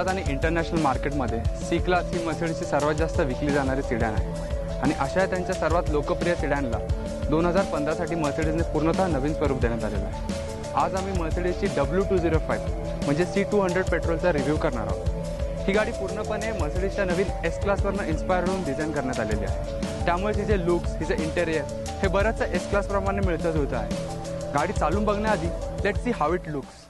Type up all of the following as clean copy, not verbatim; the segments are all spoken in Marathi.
भारतात आणि इंटरनॅशनल मार्केटमध्ये सी क्लास ही मर्सिडीजची सर्वात जास्त विकली जाणारी सिडॅन आहे आणि अशा त्यांच्या सर्वात लोकप्रिय सिडॅनला 2015साठी मर्सिडीजने पूर्णतः नवीन स्वरूप देण्यात आलेलं आहे। आज आम्ही मर्सिडीजची W205 म्हणजे C200 पेट्रोलचा रिव्ह्यू करणार आहोत। ही गाडी पूर्णपणे मर्सिडीजच्या नवीन एस क्लासवरनं इन्स्पायर्ड होऊन डिझाईन करण्यात आलेली आहे। त्यामुळे तिचे लुक्स, तिचे इंटेरियर हे बऱ्याचशा एस क्लासप्रमाणे मिळतं जुळतं आहे। गाडी चालून बघण्याआधी let's see how it looks.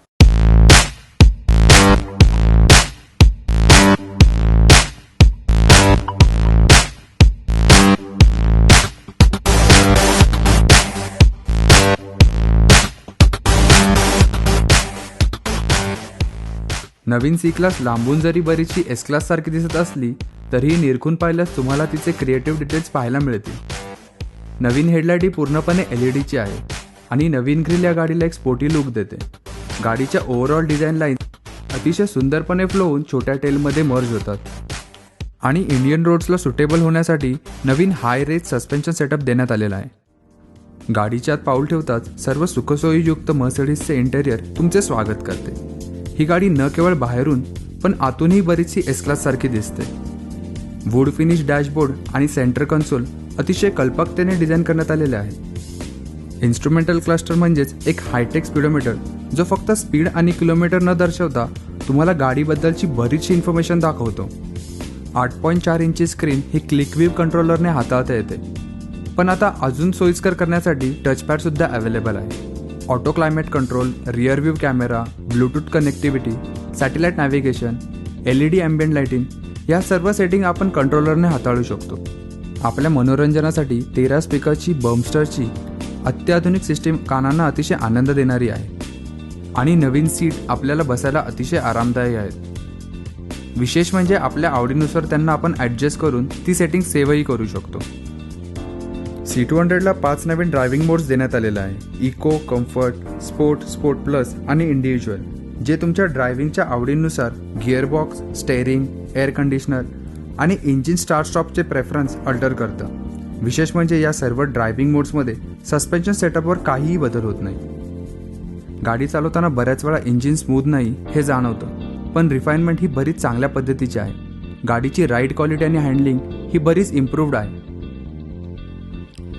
नवीन सी क्लास लांबून जरी बरीचशी एस क्लास सारखी दिसत असली तरीही निरखून पाहिल्यास तुम्हाला तिचे क्रिएटिव्ह डिटेल्स पाहायला मिळतील। नवीन हेडलाईट ही पूर्णपणे LED ची आहे आणि नवीन ग्रिल या गाडीला एक स्पोर्टी लुक देते। गाडीच्या ओव्हरऑल डिझाईन लाईन अतिशय सुंदरपणे फ्लो होऊन छोट्या टेलमध्ये मर्ज होतात आणि इंडियन रोड्सला सुटेबल होण्यासाठी नवीन हाय रेंज सस्पेन्शन सेटअप देण्यात आलेला आहे। गाडीच्या आत पाऊल ठेवताच सर्व सुखसोयीयुक्त मर्सिडीजचे इंटेरियर तुमचे स्वागत करते। ही गाडी न केवळ बाहेरून पण आतूनही बरीचशी एस क्लास सारखी दिसते। वूड फिनिश डॅशबोर्ड आणि सेंटर कन्सोल अतिशय कल्पकतेने डिझाईन करण्यात आलेले आहे। इन्स्ट्रुमेंटल क्लस्टर म्हणजेच एक हायटेक स्पीडोमीटर जो फक्त स्पीड आणि किलोमीटर न दर्शवता तुम्हाला गाडीबद्दलची बरीचशी इन्फॉर्मेशन दाखवतो। 8.4 इंची स्क्रीन ही क्लिक व्हीव कंट्रोलरने हाताळता येते, पण आता अजून सोयीस्कर करण्यासाठी टचपॅड सुद्धा अवेलेबल आहे। Auto climate control, rear view camera, bluetooth connectivity, satellite navigation, LED ambient lighting या सर्व सेटिंग आपण कंट्रोलरने हाताळू शकतो। आपल्या मनोरंजनासाठी 13 स्पीकरची बम्स्टरची अत्याधुनिक सिस्टीम कानांना अतिशय आनंद देणारी आहे आणि नवीन सीट आपल्याला बसायला अतिशय आरामदायी आहेत। विशेष म्हणजे आपल्या आवडीनुसार त्यांना आपण ॲडजस्ट करून ती सेटिंग सेव्हही करू शकतो। C200ला 5 नवीन ड्रायव्हिंग मोड्स देण्यात आलेला आहे। Eco, comfort, sport, sport plus आणि इंडिव्हिज्युअल, जे तुमच्या ड्रायव्हिंगच्या आवडीनुसार गिअरबॉक्स, स्टेअरिंग, एअर कंडिशनर आणि इंजिन स्टार्ट स्टॉपचे प्रेफरन्स अल्टर करतं। विशेष म्हणजे या सर्व ड्रायव्हिंग मोड्समध्ये सस्पेन्शन सेटअपवर काहीही बदल होत नाही। गाडी चालवताना बऱ्याच वेळा इंजिन स्मूथ नाही हे जाणवतं, पण रिफाईनमेंट ही बरीच चांगल्या पद्धतीची आहे। गाडीची राईड क्वालिटी आणि हँडलिंग ही बरीच इम्प्रूव्ड आहे।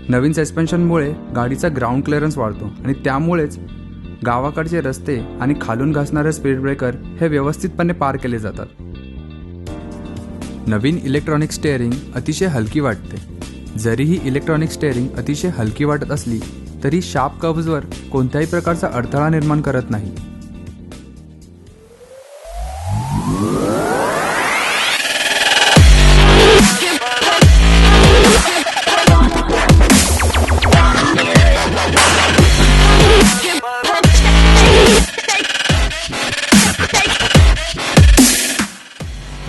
नवीन सस्पेन्शनमुळे गाडीचा ग्राउंड क्लिअरन्स वाढतो आणि त्यामुळेच गावाकडचे रस्ते आणि खालून घासणारे स्पीड ब्रेकर हे व्यवस्थितपणे पार केले जातात। नवीन इलेक्ट्रॉनिक स्टेअरिंग अतिशय हलकी वाटते। जरीही इलेक्ट्रॉनिक स्टेअरिंग अतिशय हलकी वाटत असली तरी शार्प कर्व्हजवर कोणत्याही प्रकारचा अडथळा निर्माण करत नाही।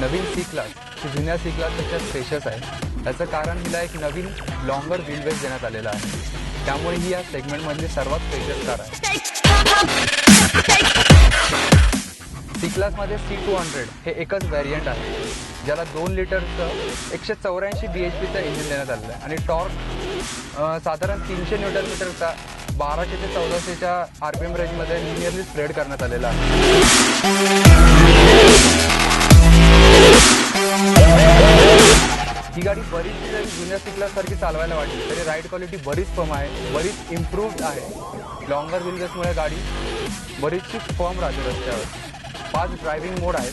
नवीन सी क्लास ही जुन्या सी क्लासपेक्षा स्पेशियस आहे। याचं कारण हिला एक नवीन लॉंगर व्हीलबेस देण्यात आलेला आहे, त्यामुळे ही या सेगमेंटमधली सर्वात स्पेशियस कार आहे। सी क्लासमध्ये C200 हे एकच व्हेरियंट आहे, ज्याला 2 लिटरचं 184 bhpचं इंजिन देण्यात आलेलं आहे आणि टॉर्क साधारण 300 न्यूटन मीटरचा 1200 ते 1400च्या RPM रेंजमध्ये लिनियरली स्प्रेड करण्यात आलेला आहे। ही गाडी बरीच जरी जुन्या सी क्लास सारखी चालवायला वाटली तरी राईड क्वालिटी बरीच फर्म आहे, बरीच इम्प्रूव्ड आहे। लॉंगर व्हीलबेसमुळे गाडी बरीचशी फर्म राहते रस्त्यावर। 5 ड्रायव्हिंग मोड आहेत,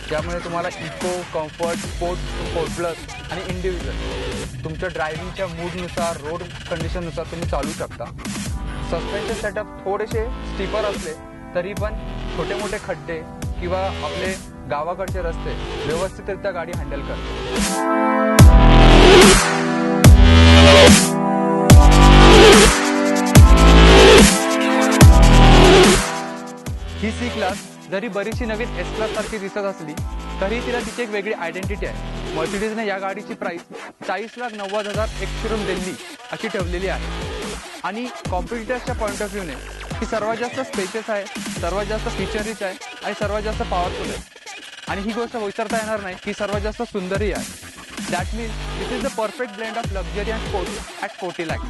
ज्यामुळे तुम्हाला इको, कम्फर्ट, स्पोर्ट प्लस आणि इंडिव्हिज्युअल तुमच्या ड्रायव्हिंगच्या मूडनुसार, रोड कंडिशननुसार तुम्ही चालू शकता। सस्पेन्शन सेटअप थोडेसे स्टीपर असले तरी पण छोटे मोठे खड्डे किंवा आपले गावाकडचे रस्ते व्यवस्थितरित्या गाडी हँडल करते। ही सी क्लास जरी बरीचशी नवीन एस क्लास सारखी दिसत असली तरी तिला तिची एक वेगळी आयडेंटिटी आहे। मर्सिडीजने या गाडीची प्राइस 40,90,100 दिल्ली अशी ठेवलेली आहे आणि कॉम्पिटिटर्सच्या पॉईंट ऑफ व्ह्यूने ही सर्वात जास्त स्पेशियस आहे, सर्वात जास्त फीचर रिच आहे आणि सर्वात जास्त पॉवरफुल आहे। आणि ही गोष्ट विसरता येणार नाही की सर्वात जास्त सुंदरही आहे। That means this is the perfect blend of luxury and sports at 40 lakhs।